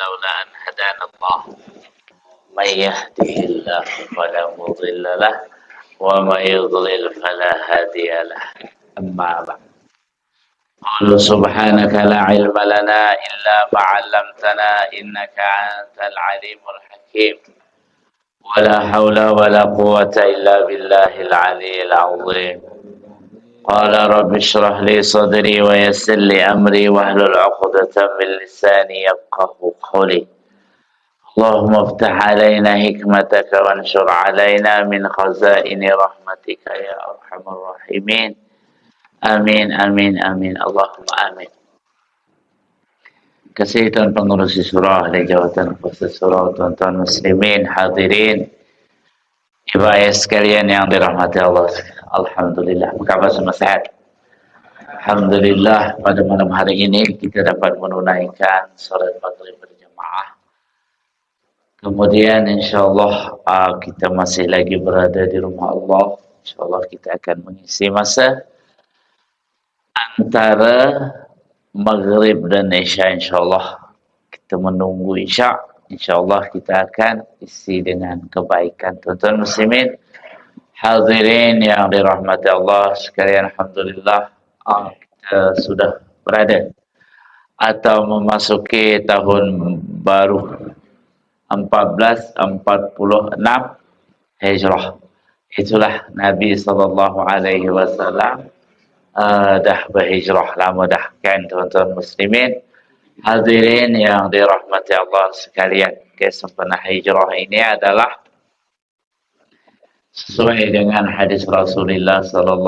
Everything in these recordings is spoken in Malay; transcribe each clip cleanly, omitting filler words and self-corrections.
لولا أن هدانا الله من يهده الله فلا مضل له ومن يضلل فلا هادي له أما بعد قل سبحانك لا علم لنا إلا ما علمتنا إنك أنت العليم الحكيم ولا حول ولا قوة إلا بالله العلي العظيم قال رب اشرح لي صدري ويسر لي أمري واحلل عقدة من لساني يفقهوا قولي اللهم افتح علينا حكمتك وانشر علينا من خزائن رحمتك يا أرحم الراحمين آمين آمين آمين اللهم آمين. Kesehatan pengurusi surah dan jawatan khusus surah, tuan-tuan muslimin, hadirin, ibu ayah sekalian yang dirahmati Allah. Alhamdulillah, apa kabar semua sehat? Alhamdulillah, pada malam hari ini kita dapat menunaikan salat maghrib berjamaah. Kemudian insyaAllah kita masih lagi berada di rumah Allah. InsyaAllah kita akan mengisi masa antara maghrib dan isya. InsyaAllah kita menunggu isya. InsyaAllah kita akan isi dengan kebaikan. Tuan-tuan muslimin, hadirin yang dirahmati Allah sekalian, Alhamdulillah, kita sudah berada atau memasuki tahun baru 1446 Hijrah. Itulah Nabi SAW dah berhijrah lama dah kan, tuan-tuan muslimin, hadirin yang dirahmati Allah sekalian. Kesempatan hijrah ini adalah sesuai dengan hadis Rasulullah SAW,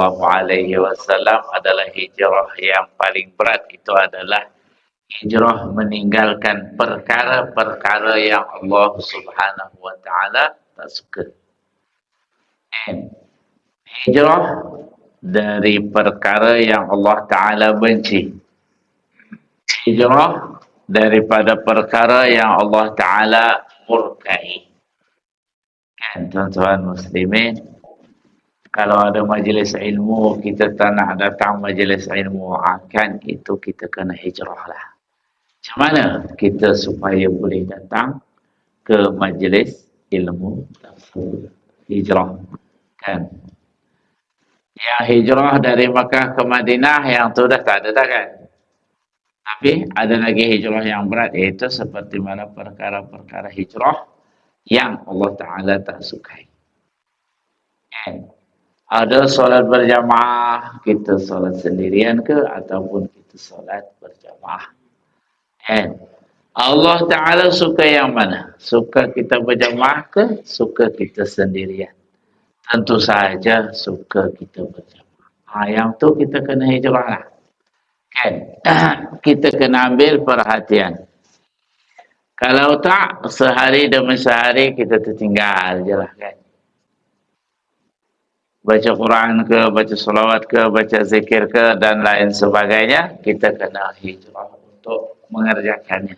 adalah hijrah yang paling berat. Itu adalah hijrah meninggalkan perkara-perkara yang Allah Subhanahu wa Ta'ala tak suka. And hijrah dari perkara yang Allah Ta'ala benci. Hijrah daripada perkara yang Allah Ta'ala murkai. Kan, tuan-tuan muslimin, kalau ada majlis ilmu, kita tak nak datang majlis ilmu, kan itu kita kena hijrah lah. Macam mana kita supaya boleh datang ke majlis ilmu? Hijrah, kan? Yang hijrah dari Makkah ke Madinah, yang tu dah tak ada dah kan? Tapi ada lagi hijrah yang berat, iaitu seperti mana perkara-perkara hijrah yang Allah Ta'ala tak sukai. Kan? Ada solat berjamaah, kita solat sendirian ke ataupun kita solat berjamaah. And Allah Ta'ala suka yang mana? Suka kita berjamaah ke suka kita sendirian? Tentu saja suka kita berjamaah. Yang tu kita kena hijrah lah. Kan? Kita kena ambil perhatian. Kalau tak, sehari demi sehari kita tertinggal je lah kan. Baca Quran ke, baca salawat ke, baca zikir ke, dan lain sebagainya, kita kena hijrah untuk mengerjakannya.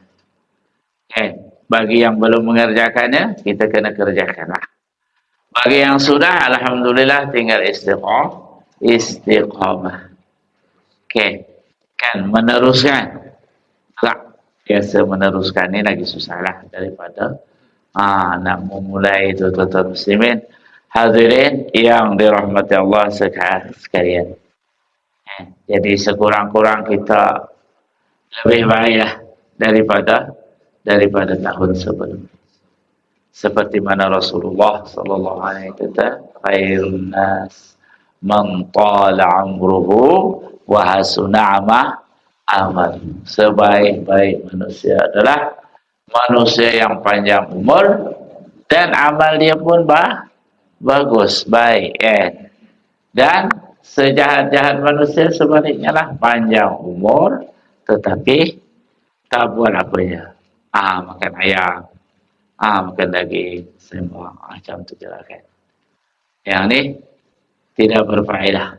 Okay. Bagi yang belum mengerjakannya, kita kena kerjakanlah. Bagi yang sudah, alhamdulillah, tinggal istiqamah. Okay. Kan, meneruskan. Tak, biasa meneruskan ni lagi susah lah daripada nak memulai itu, tuan-tuan muslimin. Hadirin yang dirahmati Allah sekalian. Jadi sekurang-kurang kita lebih baiklah daripada tahun sebelum. Seperti mana Rasulullah sallallahu alaihi wasallam, khairun nas man tala umruhu wa hasuna amal. Sebaik-baik manusia adalah manusia yang panjang umur dan amal dia pun bagus, baik, dan sejahat-jahat manusia sebaliknya lah, panjang umur tetapi tak buat apanya. Makan ayam, makan daging, sembang, macam tu je lah kan. Yang ni tidak berfaedah.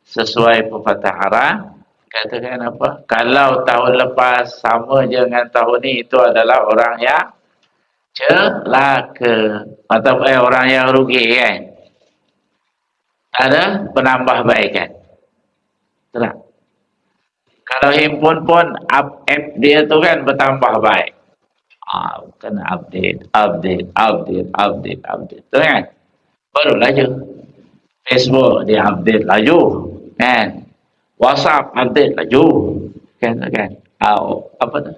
Sesuai pepatah Arab, katakan apa? Kalau tahun lepas sama je dengan tahun ni, itu adalah orang yang celaka atau orang yang rugi kan. Ada penambahbaikan. Terang. Kalau himpun pun app dia tu kan bertambah baik. Kena update. Tu kan? Baru laju. Facebook dia update laju. Kan? WhatsApp update laju. Kan? Apa tu?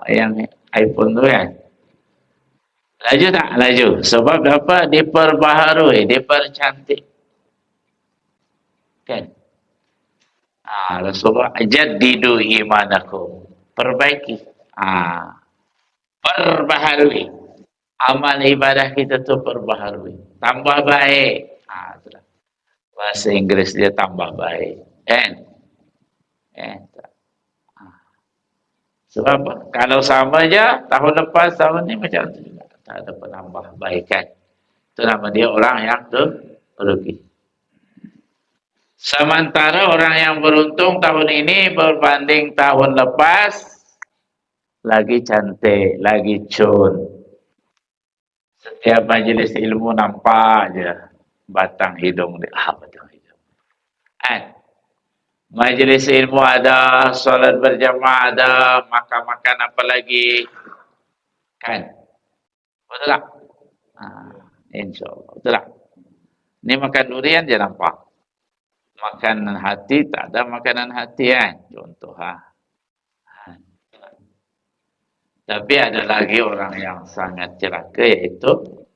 Yang iPhone tu kan? Laju tak? Laju. Sebab apa? Diperbaharui, dipercantik. Kan? Rasulullah jaddidu imanakum. Perbaiki. Perbaharui. Amal ibadah kita tu perbaharui. Tambah baik. Itulah. Bahasa Inggeris dia tambah baik. Kan? Sebab apa? Kalau sama je, tahun lepas, tahun ni macam tu juga. Tak ada penambah baikan. Itu nama dia orang yang rugi. Sementara orang yang beruntung tahun ini berbanding tahun lepas, lagi cantik, lagi cun. Setiap majlis ilmu nampak je batang hidung dia. Batang hidung. Majlis ilmu ada, solat berjamaah ada, makan-makan apa lagi. Kan? Betul tak? InsyaAllah. Betul tak? Ini makan durian je nampak. Makanan hati tak ada makanan hati kan? Contoh Tapi ada lagi orang yang sangat celaka, iaitu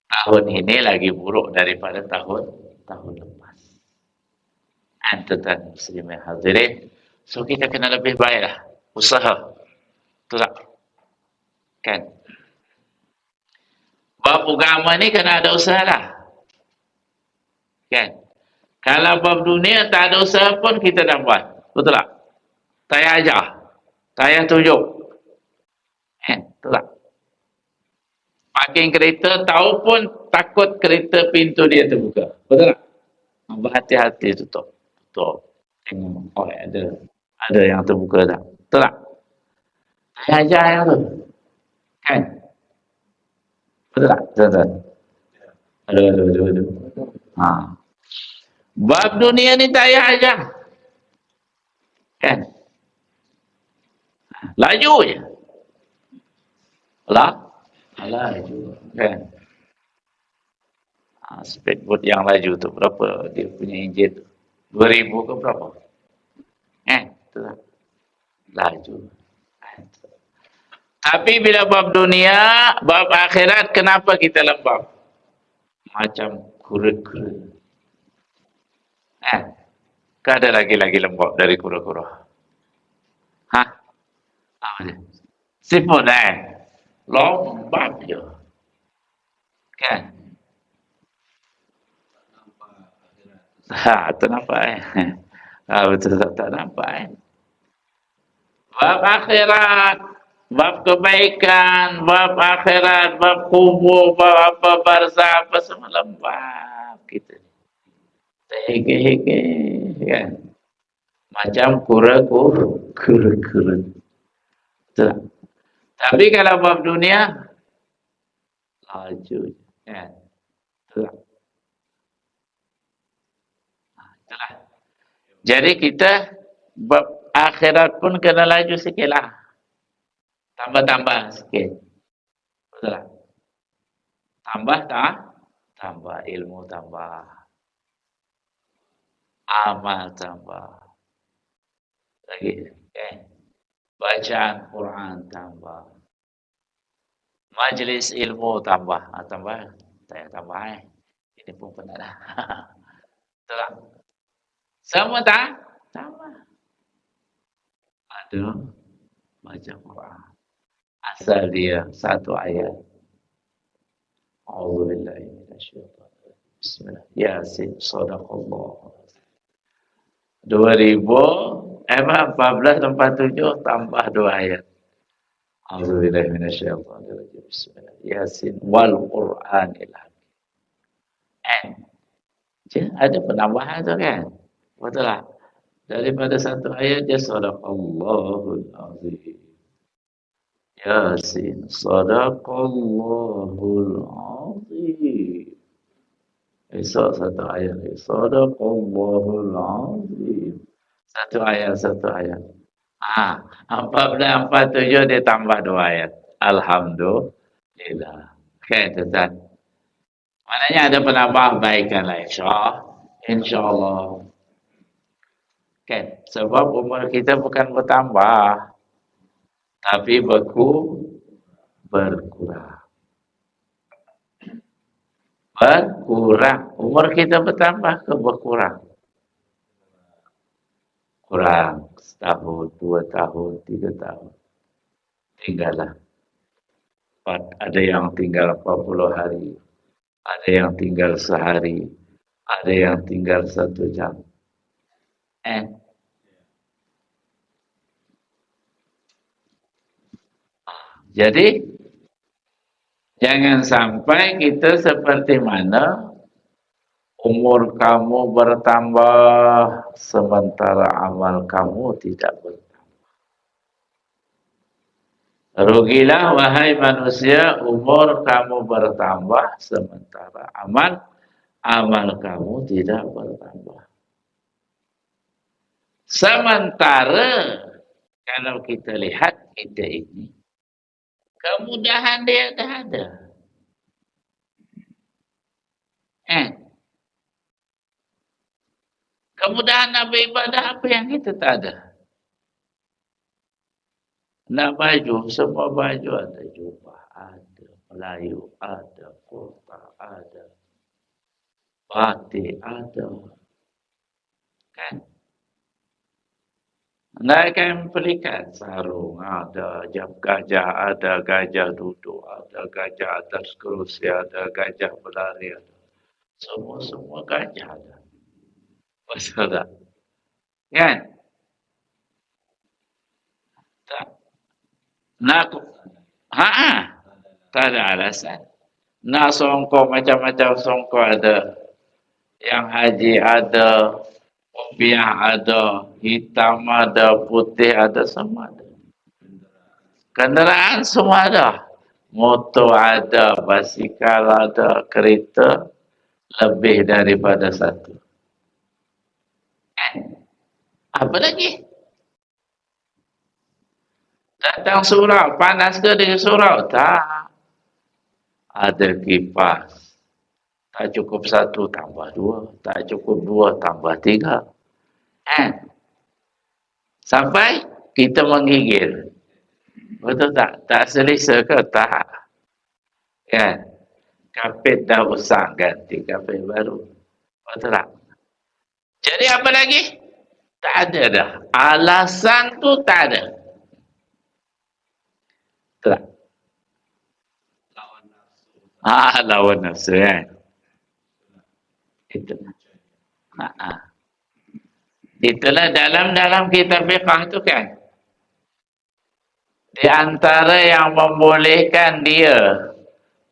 tahun ini lagi buruk daripada tahun lepas. Tuan muslimin hadirin. So kita kena lebih baiklah. Usaha. Betul tak? Kan? Bab agama ni kena ada usaha lah. Kan? Kalau bab dunia tak ada usaha pun kita dah buat. Betul tak? Tak payah ajar. Tak payah tunjuk. Betul tak? Parking kereta tahu pun takut kereta pintu dia terbuka. Betul tak? Berhati-hati tutup. Tengok. Ada yang terbuka tak? Betul tak? Tak payah ajar yang tu. Kan? Betul tak? Betul. Aduh. Bab dunia ni tak payah ajar. Kan? Laju je. Laju. Kan? Speedboat yang laju tu berapa dia punya enjin tu? 2000 ke berapa? Betul tak? Laju. Tapi bila bab dunia, bab akhirat, kenapa kita lembab? Macam kura-kura. Kan ada lagi lembab dari kura-kura. Apa dia? Siput lembab je. Kan? Tak nampak betul tak nampak Bab akhirat, bab kebaikan, bab akhirat, bab kubur, bab apa barzah, apa semua lembab kita. Hege kan? Macam kura-kura. Betul. Tapi kalau bab dunia, laju kan? Betul. Itulah. Jadi kita bab akhirat pun kena laju sikit lah. Tambah sikit. Betul tak? Tambah tak? Tambah ilmu tambah. Amal tambah. Lagi. Bacaan Quran tambah. Majlis ilmu tambah. Tambah. Tak tambah Ini pun penat dah. Betul tak? Sama tak? Tambah. Ada baca Quran. Asal dia satu ayat. A'udzubillahi minasyaitonir rajim. Bismillah. Yasin, sadaqallah. 2014 tambah 2 ayat. A'udzubillahi minasyaitonir rajim. Bismillah. Yasin wal Qur'anil hakim. Ada penambahan tu kan? Betul tak? Daripada satu ayat dia sadaqallahul azim. Yasin sadaqallahul azim. Esok satu ayat lagi. Sadaqallahul azim. Satu ayat. 1447 ditambah 2 ayat. Alhamdulillah. Okey, tuan. Maknanya ada penambah baikan lah insya-Allah. Insya-Allah. Kan? Sebab umur kita bukan bertambah, tapi berkurang. Berkurang. Umur kita bertambah ke berkurang? Kurang. Setahun, 2 tahun, 3 tahun. Tinggallah. Ada yang tinggal 40 hari. Ada yang tinggal sehari. Ada yang tinggal 1 jam. Jadi, jangan sampai kita seperti mana umur kamu bertambah sementara amal kamu tidak bertambah. Rugilah wahai manusia, umur kamu bertambah sementara amal kamu tidak bertambah. Sementara kalau kita lihat kita ini, kemudahan dia dah ada. Kemudahan nak beribadah apa yang kita tak ada? Nak baju, semua baju ada. Jubah ada, Melayu ada, kurta ada, batik ada. Kan? Naikkan pelikat, sarung ada, jam gajah ada, gajah duduk ada, gajah atas kerusi ada, gajah berlari ada. Semua gajah ada. Betul tak? Kan? Tak. Nak, tak ada alasan. Nak songkok macam-macam songkok ada. Yang haji ada, kopiah ada, hitam ada, putih ada, semua ada. Kenderaan semua ada. Motor ada, basikal ada, kereta lebih daripada 1. Apa lagi? Datang surau, panas ke di surau? Tak. Ada kipas. Tak cukup 1 tambah 2. Tak cukup 2 tambah 3. Sampai kita menggigil. Betul tak? Tak selesa ke? Tak. Kan? Kapit dah usang ganti kapit baru. Betul tak? Jadi apa lagi? Tak ada dah. Alasan tu tak ada. Betul tak? Lawan nafsu kan? Itu. Itulah dalam kitab fiqh tu kan. Di antara yang membolehkan dia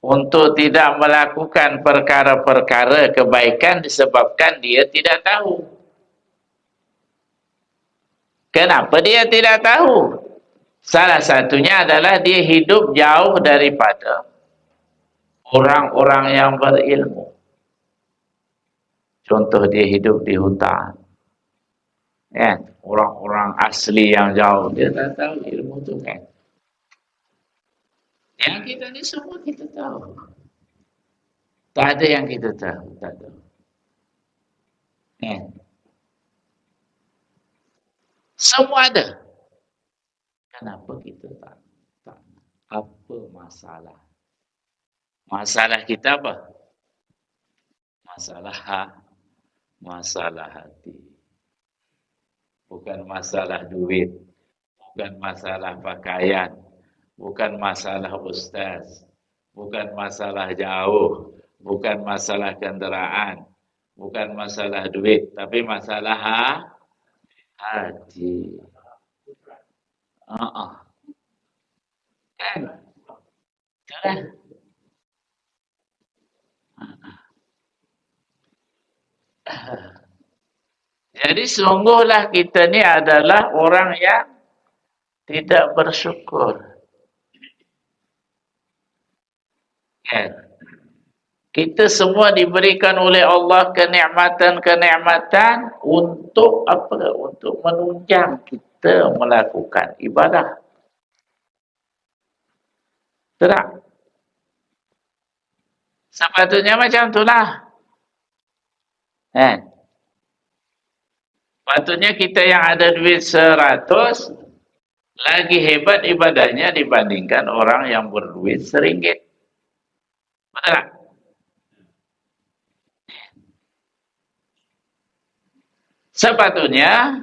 untuk tidak melakukan perkara-perkara kebaikan disebabkan dia tidak tahu. Kenapa dia tidak tahu? Salah satunya adalah dia hidup jauh daripada orang-orang yang berilmu. Contoh dia hidup di hutan. Ya, orang-orang asli yang jauh dia tak tahu ilmu tu kan. Yang kita ni semua kita tahu. Tak ada yang kita tahu, tak ada. Semua ada. Kenapa kita tak? Apa masalah? Masalah kita apa? Masalah hati. Bukan masalah duit. Bukan masalah pakaian. Bukan masalah ustaz. Bukan masalah jauh. Bukan masalah kenderaan. Bukan masalah duit. Tapi masalah hati. Kan? Itulah. Jadi sungguhlah kita ni adalah orang yang tidak bersyukur. Kan? Kita semua diberikan oleh Allah kenikmatan-kenikmatan untuk apa? Untuk menunjang kita. nyata melakukan ibadah. Tak? Sepatutnya macam itulah. Patutnya kita yang ada duit 100 lagi hebat ibadahnya dibandingkan orang yang berduit RM1. Betul tak? Sepatutnya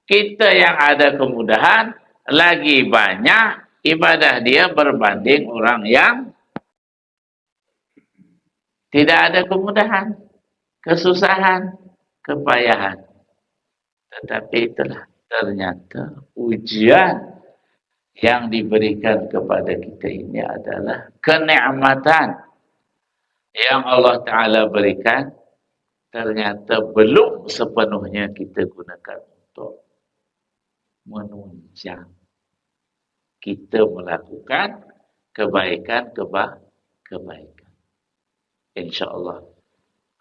kita yang ada kemudahan lagi banyak ibadah dia berbanding orang yang tidak ada kemudahan, kesusahan, kepayahan. Tetapi itulah ternyata ujian yang diberikan kepada kita ini adalah kenikmatan yang Allah Ta'ala berikan, ternyata belum sepenuhnya kita gunakan untuk menunjang kita melakukan kebaikan. InsyaAllah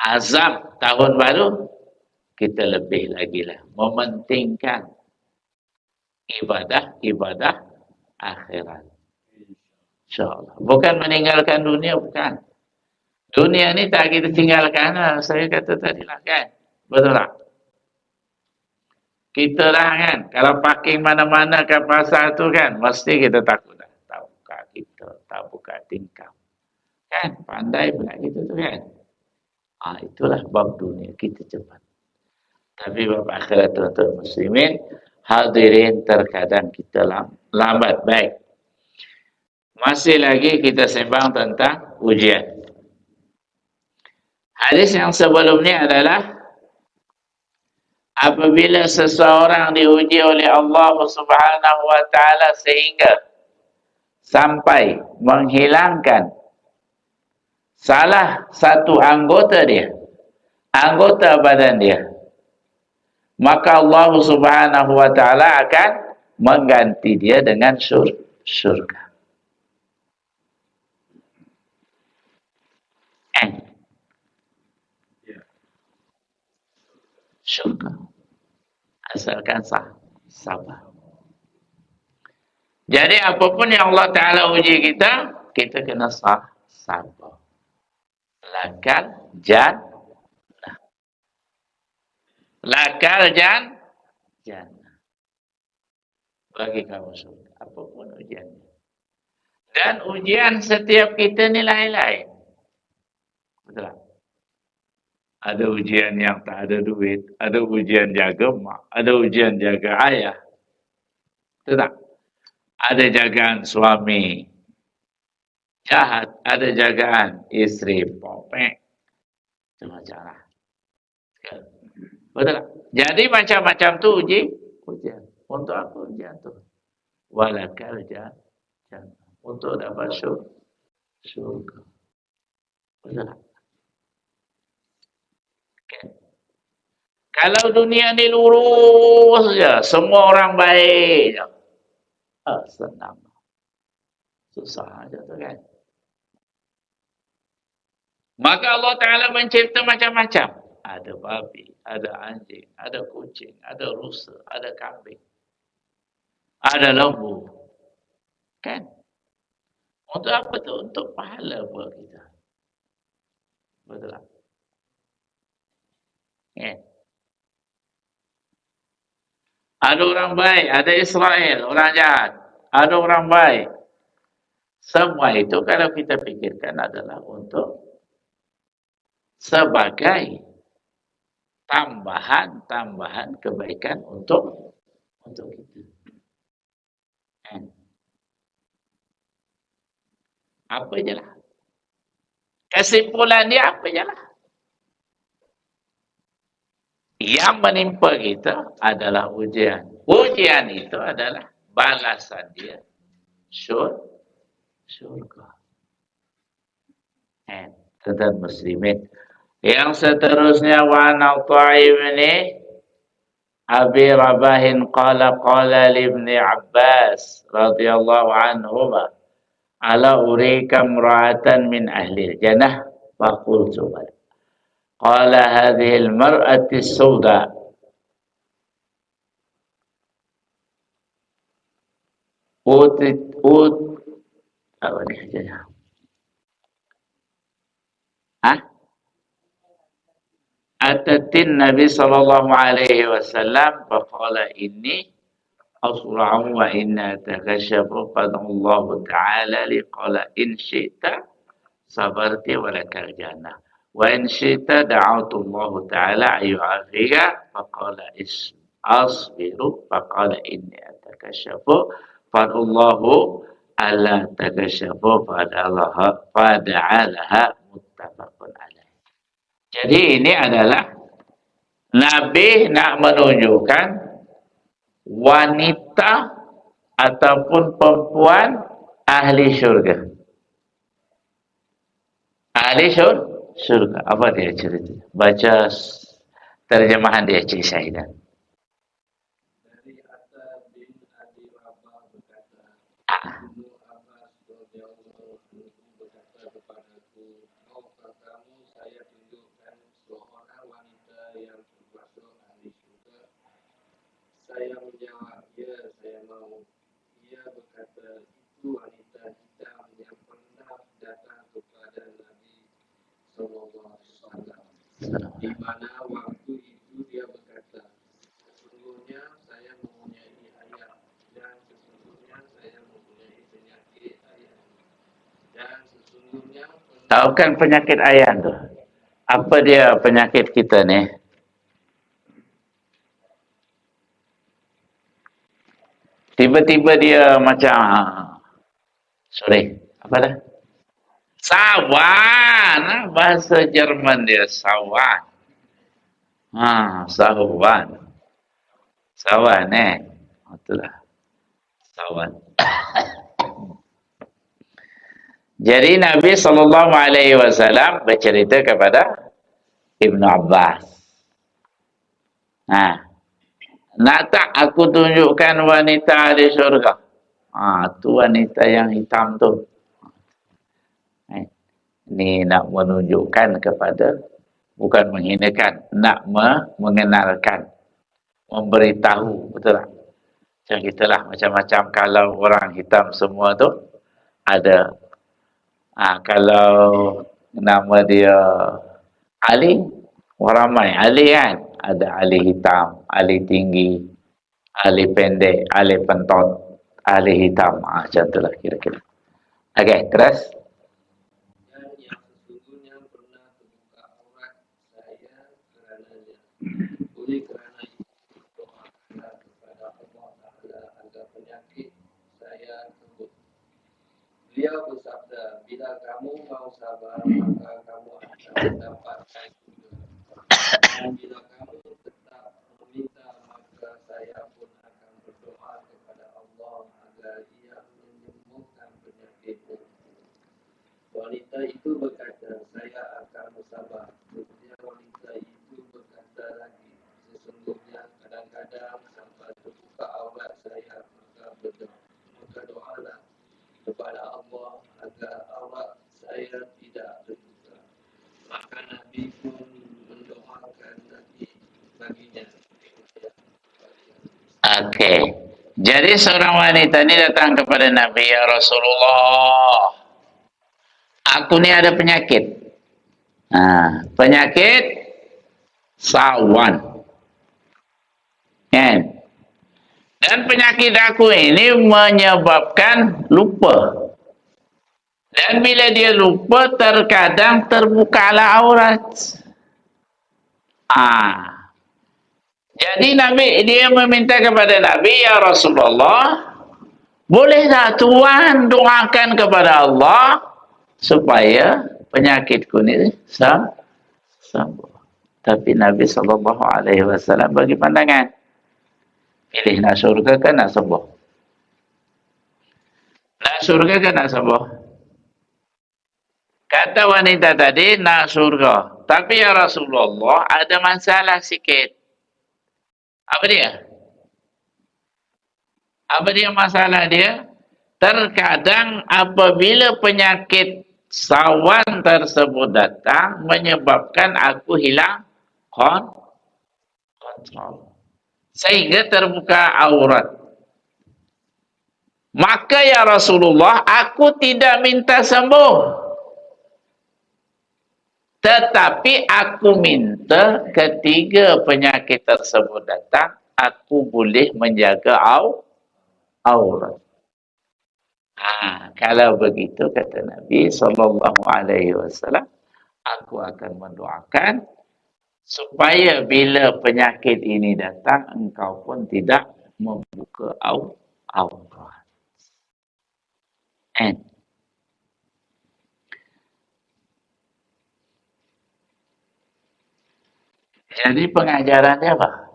azab tahun baru kita lebih lagi lah mementingkan ibadah akhirat. InsyaAllah. Bukan meninggalkan dunia, bukan. Dunia ni tak kita tinggalkan lah. Saya kata tadi lah kan. Betul tak? Kita lah kan. Kalau parking mana-mana ke pasar tu kan. Mesti kita takut dah. Tak buka kita. Tak buka tingkap. Kan? Pandai pula kita tu kan. Itulah bab dunia. Kita cepat. Tapi bab akhirat tuan-tuan muslimin. Hadirin terkadang kita lambat. Baik. Masih lagi kita sembang tentang ujian. Hadis yang sebelum ni adalah apabila seseorang diuji oleh Allah Subhanahu wa taala sehingga sampai menghilangkan salah satu anggota badan dia, maka Allah Subhanahu wa taala akan mengganti dia dengan syurga. Syurga. Asalkan sabar. Jadi apapun yang Allah Ta'ala uji kita, kita kena sabar. Lakal jannah. Lakal jannah. Bagi kamu surga. Apapun ujiannya. Dan ujian setiap kita ni lain-lain. Betul tak? Ada ujian yang tak ada duit, ada ujian jaga mak, ada ujian jaga ayah. Betul tak? Ada jagaan suami jahat, ada jagaan isteri popek. Itu macam lah. Betul tak? Jadi macam-macam tu ujian. Untuk apa ujian tu? Walakal jannah. Untuk dapat syurga. Betul tak? Kalau dunia ni lurus je, semua orang baik je. Senang. Susah aja tu kan. Maka Allah Ta'ala mencipta macam-macam. Ada babi, ada anjing, ada kucing, ada rusa, ada kambing. Ada lembu. Kan? Untuk apa tu? Untuk pahala buat kita. Betul tak? Ada orang baik, ada Israel, orang jahat. Ada orang baik. Semua itu kalau kita fikirkan adalah untuk sebagai tambahan kebaikan untuk kita. Apa je lah. Kesimpulan dia apa je lah. Yang menimpa kita adalah ujian. Ujian itu adalah balasan dia. Syurga. Tuan muslimin. Yang seterusnya wa an-Ta'i bin Abi Rabahin qala li Ibn Abbas radhiyallahu anhuma ala urika imra'atan min ahli al-jannah fa qultu bala. Qala hadhihi al-mar'ati as-sawda ut ut apa ni saja. Ha? Atatin Nabi sallallahu alaihi wasallam faqala inni asra'u wa inna takashafu qadallah ta'ala liqala in syi'ta sabarti wa lakal jannah wa in syi'ta da'autu Allah ta'ala ayyu'afika faqala asbiru faqala inni atakashafu fadallahu alla takashafu fada'alaha muttafaqun alaih. Jadi ini adalah Nabi nak menunjukkan wanita ataupun perempuan ahli syurga. Ahli syurga. Apa dia cerita? Baca terjemahan dia, Cik Syahidah. Dari Atta bin Abi Rabah berkata, Ibnu Abbas radhiyallahu anhu berkata kepadaku, maukah kamu saya tunjukkan seorang wanita yang termasuk ahli syurga? Saya menjawab, ya saya mau. Ia berkata, itu wanita hitam yang pernah datang kepada Nabi sallallahu alaihi wasallam, di mana waktu itu dia berkata, sesungguhnya saya mempunyai ayah, dan sesungguhnya saya mempunyai penyakit ayah, dan sesungguhnya Tahu kan penyakit ayah tu? Apa dia penyakit kita ni? Tiba-tiba dia macam sorry, apa dah? Sawan, bahasa Jerman dia sawan. Sawan. Sawan itulah. Sawan. Jadi Nabi SAW bercerita kepada Ibnu Abbas. Nak tak aku tunjukkan wanita di syurga? Tu wanita yang hitam tu. Ini nak menunjukkan kepada, bukan menghinakan, nak mengenalkan, memberitahu, betul tak? Macam kita lah, macam-macam kalau orang hitam semua tu, ada. Kalau nama dia Ali, orang ramai Ali kan? Ada Ali hitam, Ali tinggi, Ali pendek, Ali pentot, Ali hitam. Macam itulah kira-kira. Okey, terus. dan yang sesungguhnya pernah terbuka aurat saya kerananya. Oleh kerana itu doakanlah kepada Allah Ta'ala agar penyakit saya sembuh. Beliau bersabda, bila kamu mau sabar, maka kamu akan mendapatkan surga. Dan bila kamu tetap meminta, maka saya pun akan berdoa kepada Allah agar Ia menyembuhkan penyakitmu. Wanita itu berkata, saya akan bersabar. Kemudian wanita itu berkata lagi, sesungguhnya kadang-kadang sampai terbuka aurat saya, maka doalah kepada Allah agar aurat saya tidak terbuka. Maka Nabi pun mendoakan Nabi baginya. Okey. Jadi seorang wanita ni datang kepada Nabi, ya Rasulullah, aku ni ada penyakit. Penyakit sawan. Kan? Dan penyakit aku ini menyebabkan lupa. Dan bila dia lupa, terkadang terbukalah aurat. Jadi Nabi, dia meminta kepada Nabi, ya Rasulullah, boleh tak Tuhan doakan kepada Allah supaya penyakitku ni sembuh. Tapi Nabi SAW bagi pandangan, pilih nak surga kan nak sembuh? Nak surga kan nak sembuh? Kata wanita tadi nak surga. Tapi ya Rasulullah ada masalah sikit. Apa dia? Apa dia masalah dia? Terkadang apabila penyakit sawan tersebut datang, menyebabkan aku hilang kontrol. Sehingga terbuka aurat. Maka ya Rasulullah, aku tidak minta sembuh. Tetapi aku minta ketiga penyakit tersebut datang, aku boleh menjaga aurat. Kalau begitu kata Nabi SAW, aku akan mendoakan supaya bila penyakit ini datang, engkau pun tidak membuka aurat. Jadi pengajaran dia apa?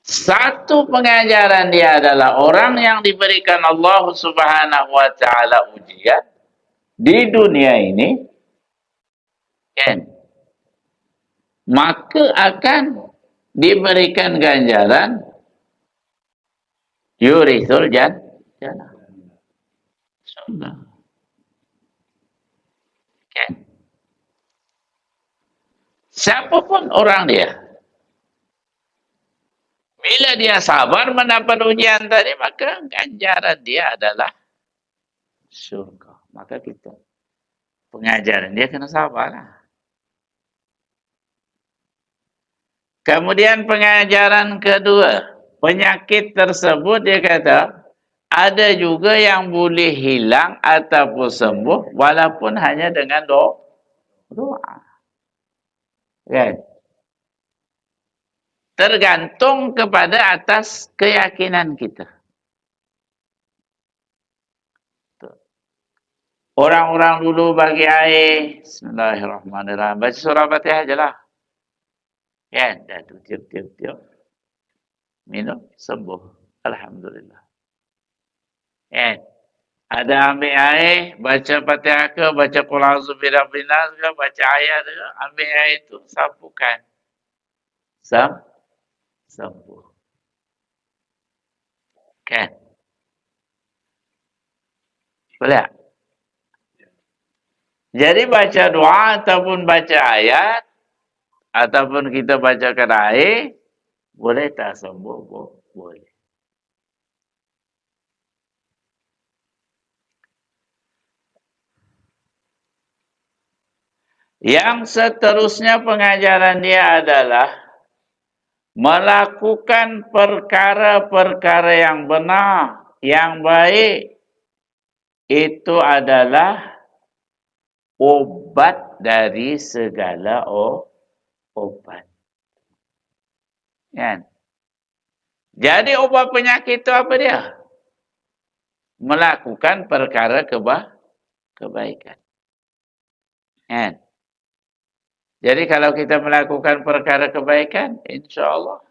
Satu pengajaran dia adalah orang yang diberikan Allah Subhanahu wa taala ujian di dunia ini, kan, maka akan diberikan ganjaran yurithul jannah. Surga. Kan? Siapapun orang dia, bila dia sabar mendapat ujian tadi, maka ganjaran dia adalah surga. Maka kita pengajaran dia kena sabarlah. Kemudian pengajaran kedua, penyakit tersebut dia kata, ada juga yang boleh hilang ataupun sembuh walaupun hanya dengan doa. Kan? Tergantung kepada atas keyakinan kita. Orang-orang dulu bagi air, bismillahirrahmanirrahim, baca surah Fatihah je lah. Kan? Dah tu tiup-tiup. Minum, sembuh. Alhamdulillah. Kan? Ada ambil air, baca Fatihah ke, baca Qul a'udzu birabbin nas ke, baca ayat ke, ambil air itu, sapukan. Sembuh. Kan? Boleh? Jadi baca doa ataupun baca ayat, ataupun kita bacakan air, boleh tak sembuh? Boleh. Yang seterusnya pengajaran dia adalah melakukan perkara-perkara yang benar, yang baik. Itu adalah obat dari segala obat. Kan? Jadi obat penyakit itu apa dia? Melakukan perkara kebaikan. Kan? Jadi kalau kita melakukan perkara kebaikan, insya-Allah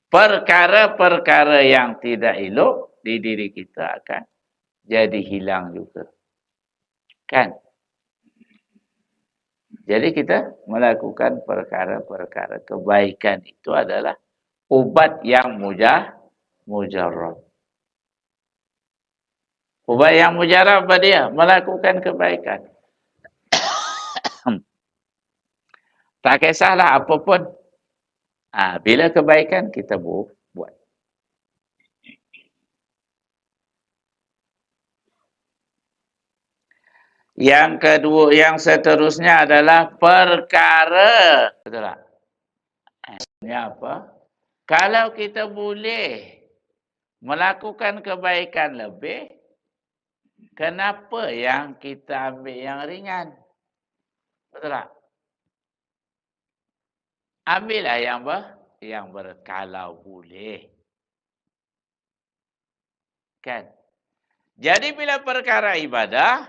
perkara-perkara yang tidak elok di diri kita akan jadi hilang juga. Kan? Jadi kita melakukan perkara-perkara kebaikan itu adalah obat yang mujarab. Obat yang mujarab apa dia? Melakukan kebaikan. Tak kisahlah apapun. Bila kebaikan kita buat. Yang kedua, yang seterusnya adalah perkara. Betul tak? Ini apa? Kalau kita boleh melakukan kebaikan lebih, kenapa yang kita ambil yang ringan? Betul tak? Ambillah yang berkalau boleh. Kan? Jadi bila perkara ibadah,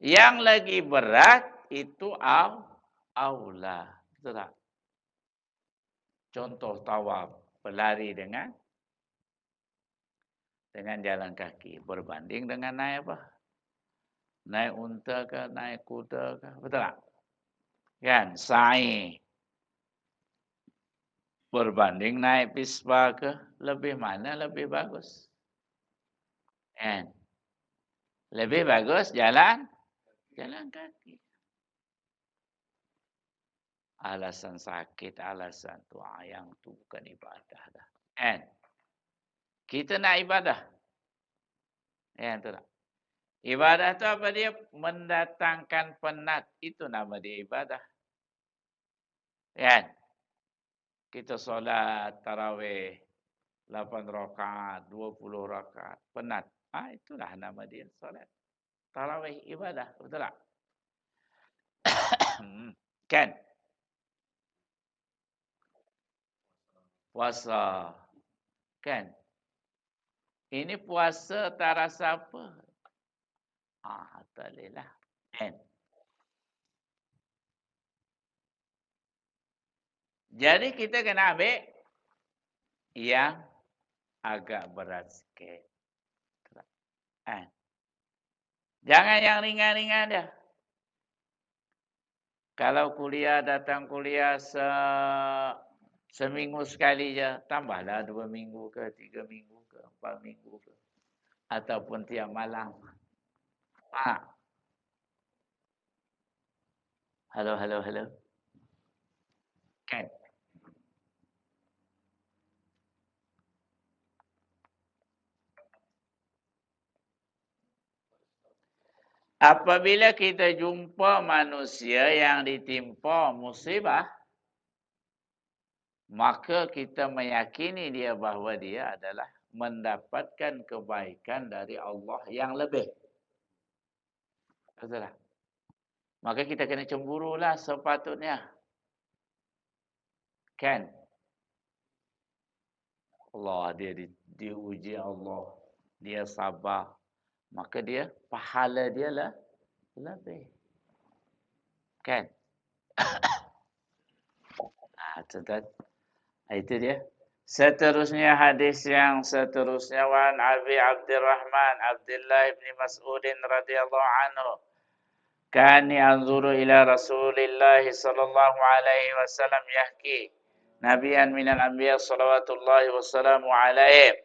yang lagi berat itu aula. Betul tak? Contoh tawaf, berlari dengan jalan kaki. Berbanding dengan naik apa? Naik unta ke, naik kuda ke. Betul tak? Kan? Sa'i. Berbanding naik pispa ke, lebih mana lebih bagus? Kan? Lebih bagus jalan kaki. Alasan sakit, alasan tu. Yang tu bukan ibadah dah. Kan? Kita nak ibadah. Yang tu tak. Ibadah tu apa dia? Mendatangkan penat. Itu nama dia ibadah. Kan? Kita solat tarawih 8 rakaat, 20 rakaat. Penat. Itulah nama dia solat. Tarawih ibadah. Betul tak? Kan? Puasa. Kan? Ini puasa tak rasa apa. Tak boleh lah. Kan? Jadi kita kena ambil yang agak berat sikit. Kan? Jangan yang ringan-ringan dah. Kalau kuliah, datang kuliah seminggu sekali je, tambahlah 2 minggu ke, 3 minggu ke, 4 minggu ke. Ataupun tiap malam. Halo. Kan? Apabila kita jumpa manusia yang ditimpa musibah, maka kita meyakini dia bahawa dia adalah mendapatkan kebaikan dari Allah yang lebih. Betul tak? Maka kita kena cemburulah sepatutnya. Kan? Allah, dia diuji Allah. Dia sabar. Maka dia, pahala dia lah lebih. Kan? Tuan-tuan. Itu dia. Seterusnya hadis yang seterusnya wan Abi Abdurrahman Abdullah bin Mas'ud radhiyallahu anhu. Kani anzuru ila Rasulillah sallallahu alaihi wasallam yahki nabiyan minal anbiya salawatullahi wassalamu alaihi.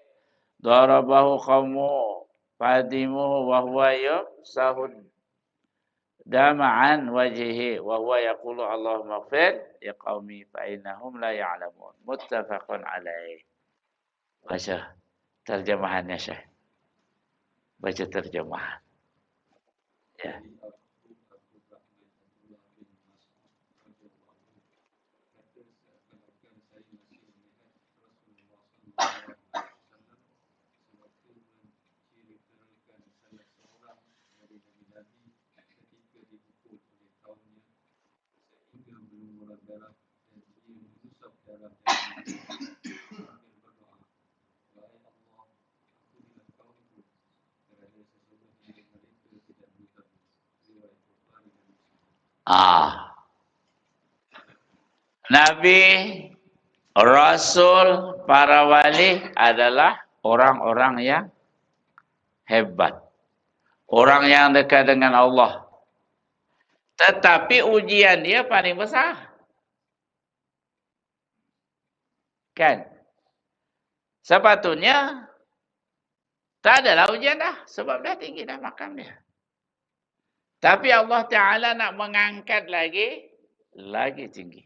Darabahu qawmu fadimuhu wa huwa yusahud dama'an wajhihi wa huwa yaqulu Allahumma ighfir ya qaumi fa innahum la ya'lamun. Muttafaqun alaih. Baca terjemahannya Syekh. Baca terjemahan. Ya. Nabi, Rasul, para wali adalah orang-orang yang hebat. Orang yang dekat dengan Allah. Tetapi ujian dia paling besar. Kan? Sepatutnya tak adalah ujian dah. Sebab dah tinggi dah makam dia. Tapi Allah Ta'ala nak mengangkat lagi tinggi.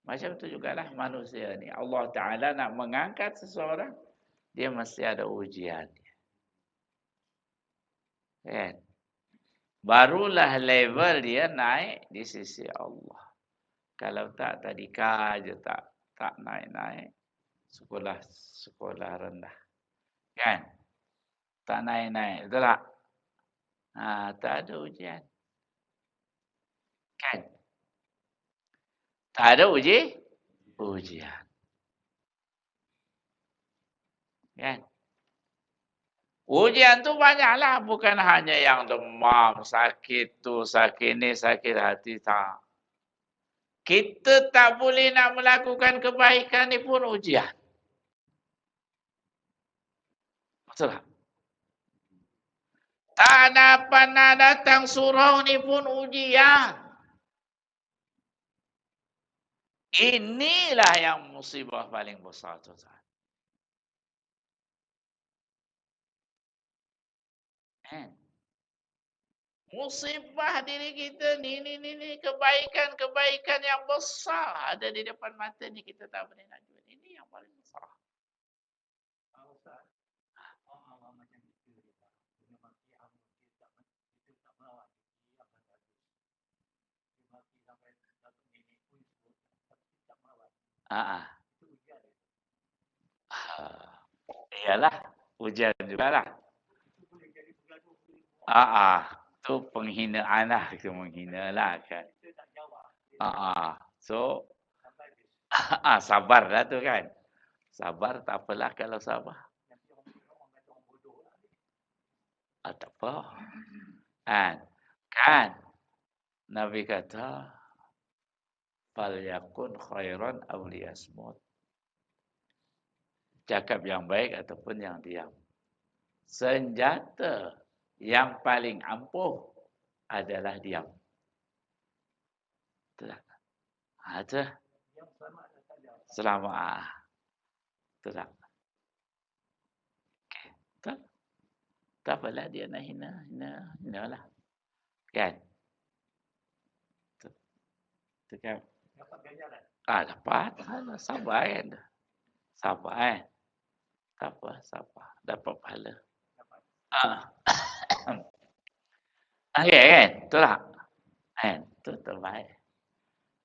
Macam tu jugalah manusia ni. Allah Ta'ala nak mengangkat seseorang, dia mesti ada ujian. Kan? Barulah level dia naik di sisi Allah. Kalau tak, tadi je tak naik-naik. Sekolah rendah. Kan? Tak naik-naik. Betul tak? Tak ada ujian. Kan? Tak ada ujian. Kan? Ujian tu banyaklah. Bukan hanya yang demam, sakit tu, sakit ni, sakit hati. Tak. Kita tak boleh nak melakukan kebaikan ni pun ujian. Betul tak? Tak pernah datang surau ni pun ujian. Inilah yang musibah paling besar tuan-tuan. Musibah diri kita ni kebaikan-kebaikan yang besar ada di depan mata ni kita tak boleh nak jual. Ini yang paling besar. Ah, iyalah ujian jugalah. Tu penghinaan lah, itu menghina lah kan. So sabarlah tu kan. Sabar tak apalah kalau sabar. Tak apa. Kan Nabi kata fal yakun khairan aw liyasmut. Cakap yang baik ataupun yang diam. Senjata yang paling ampuh adalah diam. Itulah. Ada. Selamat. Itulah. Okay. Tak apalah dia nak hina lah. Kan? Itu kan. Dapat. Sabar kan. Sabar kan. Tak apa, sabar. Dapat pahala. Okey kan? Itulah. Kan? Itu terbaik.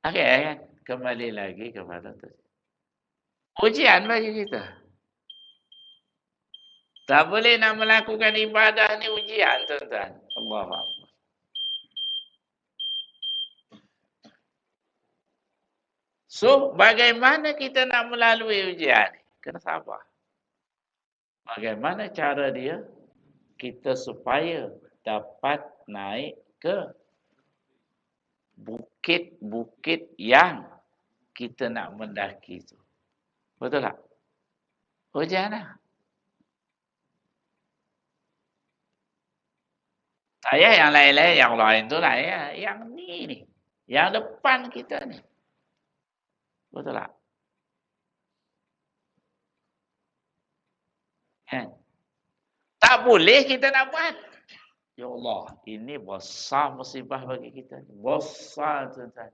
Okey kan? Kembali lagi kepada tu. Ujian bagi kita. Tak boleh nak melakukan ibadah ni ujian, tuan-tuan. Allahu Akbar. So, bagaimana kita nak melalui ujian? Kena sabar. Bagaimana cara dia? Kita supaya dapat naik ke bukit-bukit yang kita nak mendaki itu. Betul tak? Ujian lah. Saya yang lain-lain, yang lain tu lah ya. Yang ni. Yang depan kita ni. Betul tak? Kan? Tak boleh kita nak buat. Ya Allah, ini besar musibah bagi kita. Besar, tuan-tuan.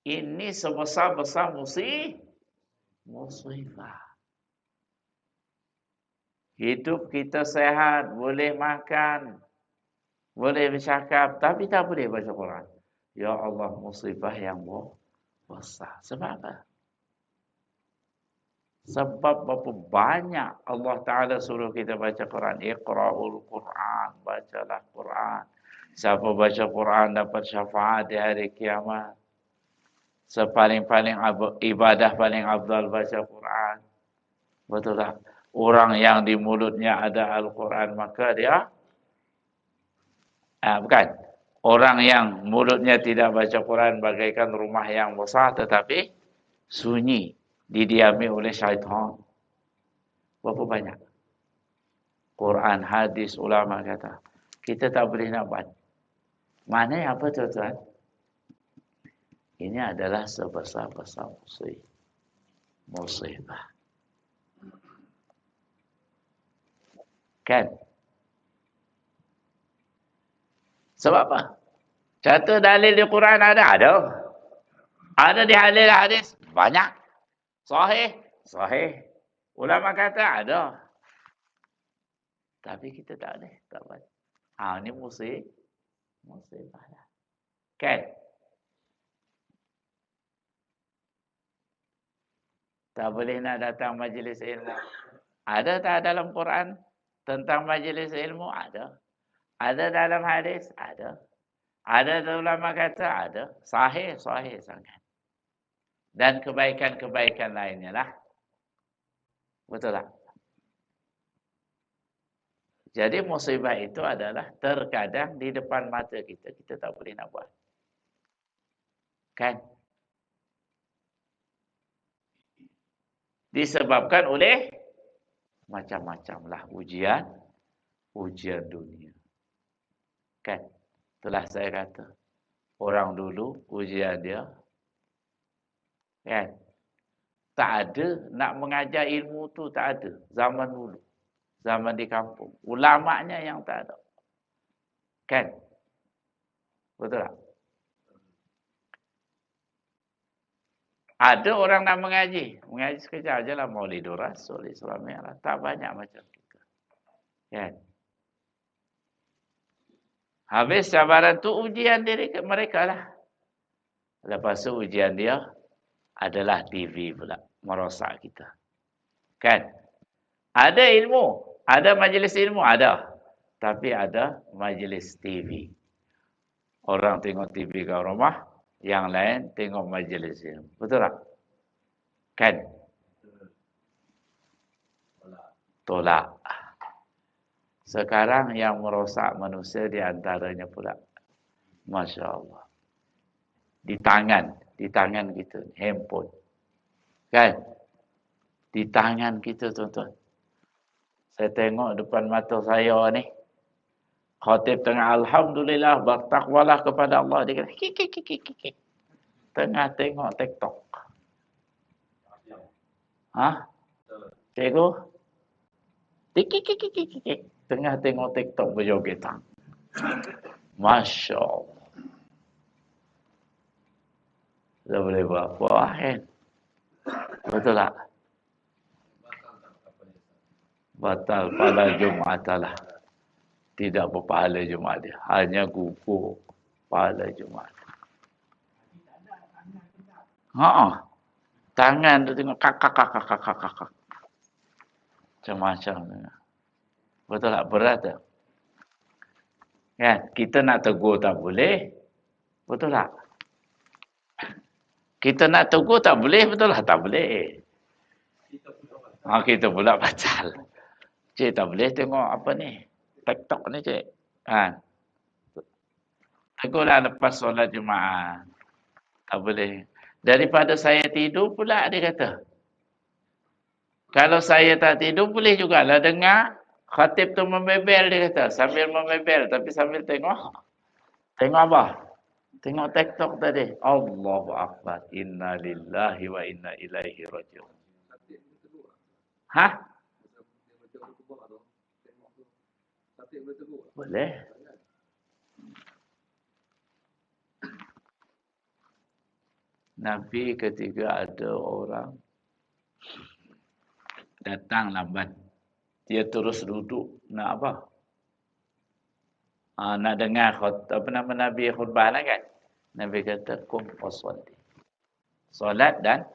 Ini sebesar-besar musibah. Hidup kita sehat, boleh makan, boleh bercakap, tapi tak boleh baca Quran. Ya Allah, musibah yang besar. Sebab apa? Sebab berapa banyak Allah Ta'ala suruh kita baca Quran. Iqra'ul Quran. Bacalah Quran. Siapa baca Quran dapat syafaat di hari kiamat. Sepaling-paling ibadah paling afdal baca Quran. Betul tak? Orang yang di mulutnya ada Al-Quran maka dia bukan. Orang yang mulutnya tidak baca Quran bagaikan rumah yang besar tetapi sunyi. Didiami oleh syaitan. Berapa banyak? Quran, hadis, ulama kata. Kita tak boleh nak buat. Mana apa tuan-tuan? Ini adalah sebesar-besar musibah. Kan? Sebab apa? Kata dalil di Quran ada? Ada di hadis? Banyak. Sahih. Ulama kata ada. Tapi kita tak boleh. Tak boleh. Ini musibah lah. Kan? Tak boleh nak datang majlis ilmu. Ada tak dalam Quran tentang majlis ilmu? Ada. Ada dalam hadis? Ada. Ada ulama kata? Ada. Sahih sangat. Dan kebaikan-kebaikan lainnya lah. Betul tak? Jadi musibah itu adalah terkadang di depan mata kita. Kita tak boleh nak buat. Kan? Disebabkan oleh macam-macam lah ujian dunia. Kan? Itulah saya kata. Orang dulu ujian dia. Kan? Tak ada nak mengajar ilmu tu tak ada. Zaman dulu. Zaman di kampung. Ulamanya yang tak ada. Kan? Betul tak? Ada orang nak mengaji. Mengaji sekejap je lah. Maulidur Rasul, Islam Merah. Tak banyak macam kita. Kan? Habis cabaran tu ujian diri mereka lah. Lepas tu ujian dia adalah TV pula. Merosak kita. Kan? Ada ilmu. Ada majlis ilmu. Ada. Tapi ada majlis TV. Orang tengok TV kat rumah. Yang lain tengok majlis ilmu. Betul tak? Kan? Tolak. Sekarang yang merosak manusia di antaranya pula. Masya Allah. Di tangan kita, handphone. Kan? Di tangan kita, tuan-tuan. Saya tengok depan mata saya ni. Khatib tengah Alhamdulillah, bertakwalah kepada Allah. Dia kata, kik. Tengah tengok TikTok. Ha? Cikgu? Kik. Tengah tengok TikTok berjogetan. Masya Allah. Tak boleh buat apa kan? Betul tak? Batal pada Jumaat lah. Tidak berpahala Jumaat dia. Hanya gugur pahala Jumaat. Haa. Tangan tu tengok kakak. Macam-macam. Betul tak? Berat tak? Kan? Kita nak tegur tak boleh. Betul tak? Kita nak tegur tak boleh. Betul tak? Tak boleh. Kita pula batal. Cik tak boleh tengok apa ni. TikTok ni cik. Ha. Tegurlah lepas solat Jumaat. Tak boleh. Daripada saya tidur pula dia kata. Kalau saya tak tidur boleh jugalah dengar. Khatib tu membebel dia kata. Sambil membebel tapi sambil tengok. Tengok apa? Tengok TikTok tadi. Allahu Akbar. Inna lillahi wa inna ilaihi raji'un. Hah? Boleh. Nabi ketika ada orang datang lambat. Dia terus duduk. Nak apa? Nak dengar apa nama Nabi khutbah lah kan? Nabi kata, kum waswati. Solat dan,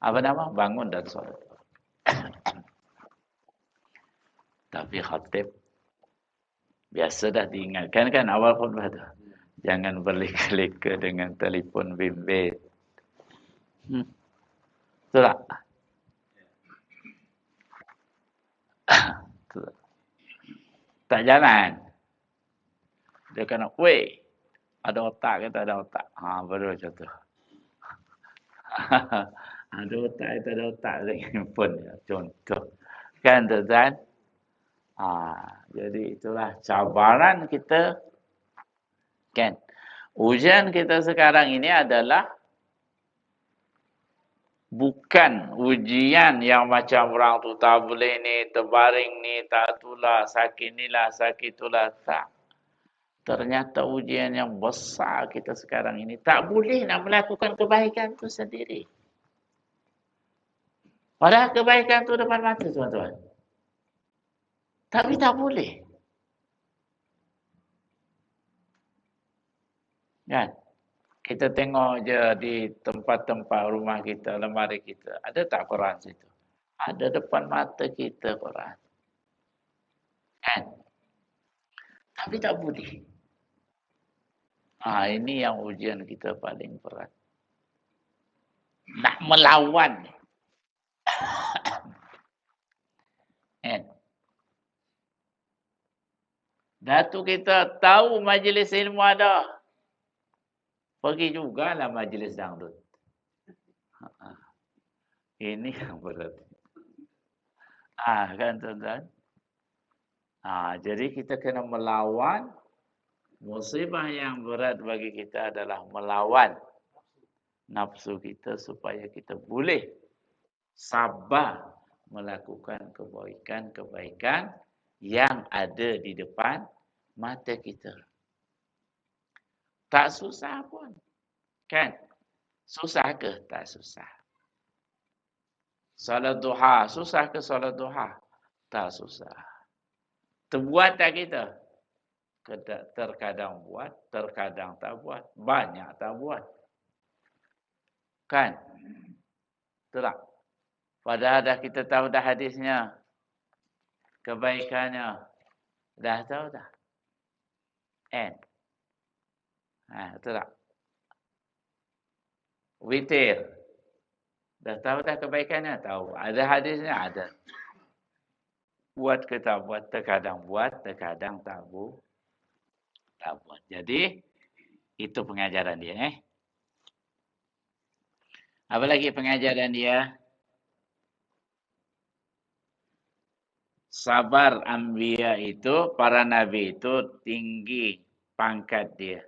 apa nama? Bangun dan solat. Tapi khatib, biasa dah diingatkan kan awal khutbah tu. Jangan berleka-leka dengan telefon bimbit. Betul tak? Tak jalan. Dia kena, weh, ada otak ke tak ada otak? Baru macam tu. Ada otak ke tak ada otak dengan pun. Contoh. Kan tuan-tuan? Jadi itulah cabaran kita. Kan? Ujian kita sekarang ini adalah bukan ujian yang macam orang tu tak boleh ni, terbaring ni, tak itulah, sakit inilah, sakit itulah. Tak. Ternyata ujian yang besar kita sekarang ini. Tak boleh nak melakukan kebaikan tu sendiri. Padahal kebaikan tu depan mata tuan-tuan. Tapi tak boleh. Kan? Kita tengok je di tempat-tempat rumah kita, lemari kita. Ada tak Quran situ? Ada depan mata kita Quran. Kan? Tapi tak boleh. Ini yang ujian kita paling berat. Nak melawan. Kan? Datu kita tahu majlis ilmu ada. Pergi jugalah majlis dangdut. Ini yang berat. Kan tuan-tuan? Jadi kita kena melawan. Musibah yang berat bagi kita adalah melawan nafsu kita supaya kita boleh sabar melakukan kebaikan-kebaikan yang ada di depan mata kita. Tak susah pun. Kan? Susah ke? Tak susah. Salat duha. Susah ke salat duha? Tak susah. Terbuat tak kita? Terkadang buat, terkadang tak buat. Banyak tak buat. Kan? Betul tak? Padahal dah kita tahu dah hadisnya. Kebaikannya. Dah tahu dah. And. Betul tak? Witir. Dah tahu dah kebaikannya? Tahu. Ada hadisnya? Ada. Buat ke tak buat? Terkadang buat, terkadang tak buat. Jadi, itu pengajaran dia. Apa lagi pengajaran dia? Sabar Anbiya itu, para Nabi itu tinggi pangkat dia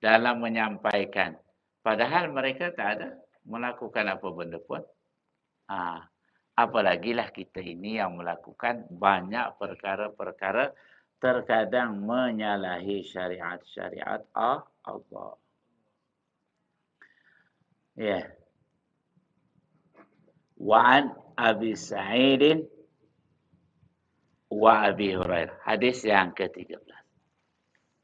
dalam menyampaikan. Padahal mereka tak ada melakukan apa benda pun. Apalagilah kita ini yang melakukan banyak perkara-perkara terkadang menyalahi syariat-syariat Allah. Ya. Wa'an Abi Sa'idin wa Abi Hurairah. Hadis yang ke-13.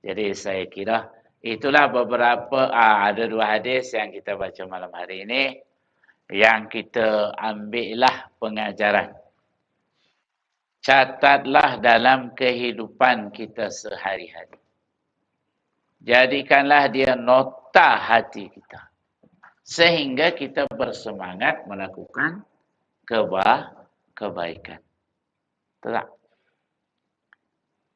Jadi saya kira itulah beberapa, ada dua hadis yang kita baca malam hari ini. Yang kita ambillah pengajaran. Catatlah dalam kehidupan kita sehari-hari. Jadikanlah dia nota hati kita. Sehingga kita bersemangat melakukan kebaikan. Tak?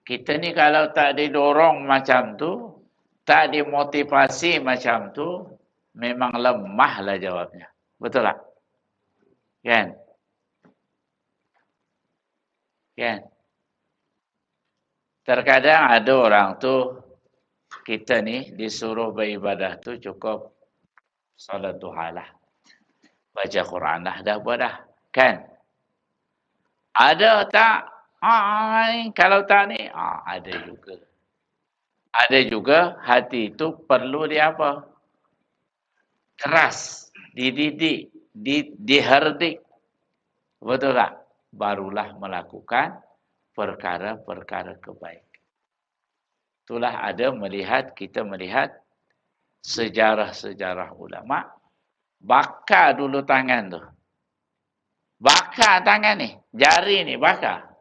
Kita ni kalau tak didorong macam tu, tak dimotivasi macam tu, memang lemahlah jawabnya. Betul tak? Kan? Terkadang ada orang tu, kita ni disuruh beribadah tu cukup salat duha lah. Baca Quran lah, dah buat dah. Kan? Ada tak? Kalau tak ni, ada juga. Ada juga hati itu perlu dia apa? Keras, dididik, diherdik. Betul tak? Barulah melakukan perkara-perkara kebaikan. Itulah kita melihat sejarah-sejarah ulama. Bakar dulu tangan tu. Bakar tangan ni. Jari ni bakar.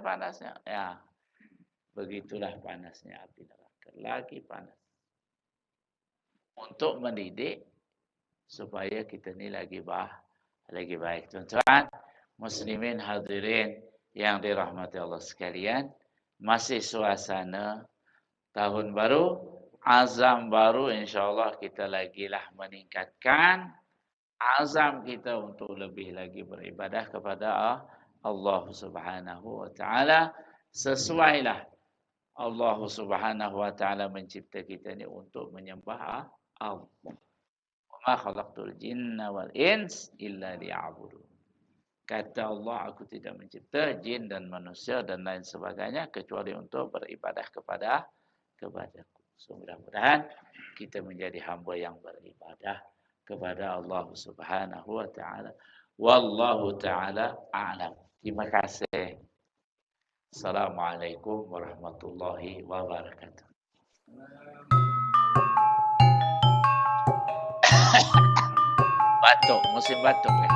Panasnya. Ya. Begitulah panasnya api neraka. Lagi panas. Untuk mendidik supaya kita ni lagi baik. Tuan-tuan, muslimin hadirin yang dirahmati Allah sekalian, masih suasana tahun baru, azam baru, insyaAllah kita lagilah meningkatkan azam kita untuk lebih lagi beribadah kepada Allah Subhanahu wa taala. Sesuailah Allah Subhanahu wa taala mencipta kita ni untuk menyembah Allah. Wa ma khalaqtul jinna wal ins illa liya'budun. Kata Allah, aku tidak mencipta jin dan manusia dan lain sebagainya kecuali untuk beribadah kepadaku. So, mudah-mudahan kita menjadi hamba yang beribadah kepada Allah Subhanahu wa taala. Wallahu taala a'lam. Terima kasih. Assalamualaikum warahmatullahi wabarakatuh. Batuk, musim batuk ya.